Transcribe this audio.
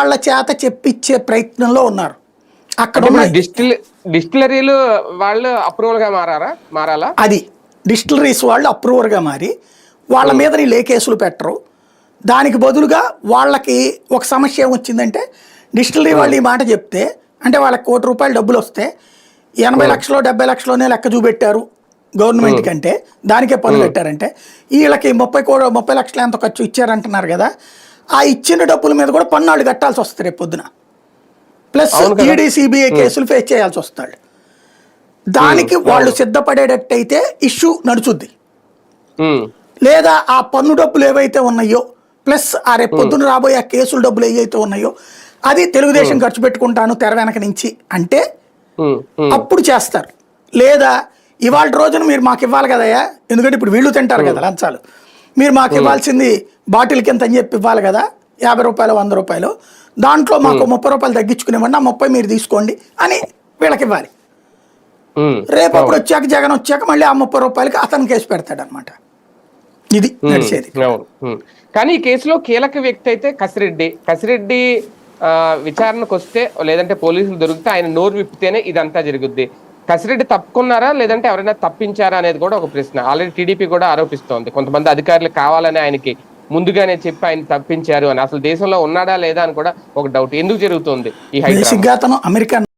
వాళ్ళ చేత చెప్పించే ప్రయత్నంలో ఉన్నారు. అక్కడ అంటే ఉన్న మరి డిస్టిలరీలు వాళ్ళు అప్రూవల్ గా మారాలా? అది డిస్టిలరీస్ వాళ్ళు అప్రూవర్గా మారి వాళ్ళ మీద వీళ్ళు ఏ కేసులు పెట్టరు. దానికి బదులుగా వాళ్ళకి ఒక సమస్య ఏమొచ్చిందంటే, డిస్టిలరీ వాళ్ళు ఈ మాట చెప్తే, అంటే వాళ్ళకి ₹1,00,00,000 డబ్బులు వస్తే 80 లక్షలు 70 లక్షలోనే లెక్క చూపెట్టారు గవర్నమెంట్ కంటే, దానికే పన్ను కట్టారంటే, వీళ్ళకి 30 లక్షలు ఎంత ఖర్చు ఇచ్చారంటున్నారు కదా, ఆ ఇచ్చిన డబ్బుల మీద కూడా పన్ను వాళ్ళు కట్టాల్సి వస్తుంది రేపు పొద్దున. ప్లస్ ఈడీ సిబిఐ కేసులు ఫేస్ చేయాల్సి వస్తాడు. దానికి వాళ్ళు సిద్ధపడేటట్టయితే ఇష్యూ నడుచుద్ది. లేదా ఆ పన్ను డబ్బులు ఏవైతే ఉన్నాయో ప్లస్ ఆ రేపు పొద్దున రాబోయే ఆ కేసుల డబ్బులు ఏవైతే ఉన్నాయో అది తెలుగుదేశం ఖర్చు పెట్టుకుంటాను తెర వెనక నుంచి అంటే అప్పుడు చేస్తారు. లేదా ఇవాళ రోజున మీరు మాకు ఇవ్వాలి కదయ్యా, ఎందుకంటే ఇప్పుడు వీళ్ళు తింటారు కదా లంచాలు, మీరు మాకు ఇవ్వాల్సింది బాటిల్ కింద అని చెప్పి ఇవ్వాలి కదా, ₹50 ₹100, దాంట్లో మాకు ₹30 తగ్గించుకునేవ్వండి, ఆ 30 మీరు తీసుకోండి అని వీళ్ళకి ఇవ్వాలి. రేపు అప్పుడు వచ్చాక జగన్ వచ్చాక మళ్ళీ ఆ ₹30 అతను కేసు పెడతాడు అనమాట. ఇది నడిచేది. కానీ ఈ కేసులో కీలక వ్యక్తి అయితే కసిరెడ్డి విచారణకు వస్తే లేదంటే పోలీసులు దొరికితే ఆయన నోరు విప్పితేనే ఇదంతా జరుగుద్ది. కసిరెడ్డి తప్పుకున్నారా లేదంటే ఎవరైనా తప్పించారా అనేది కూడా ఒక ప్రశ్న. ఆల్రెడీ టీడీపీ కూడా ఆరోపిస్తోంది, కొంతమంది అధికారులు కావాలని ఆయనకి ముందుగానే చెప్పి ఆయన తప్పించారు అని. అసలు దేశంలో ఉన్నాడా లేదా అని కూడా ఒక డౌట్. ఎందుకు జరుగుతుంది ఈ హైదరాబాద్? అమెరికా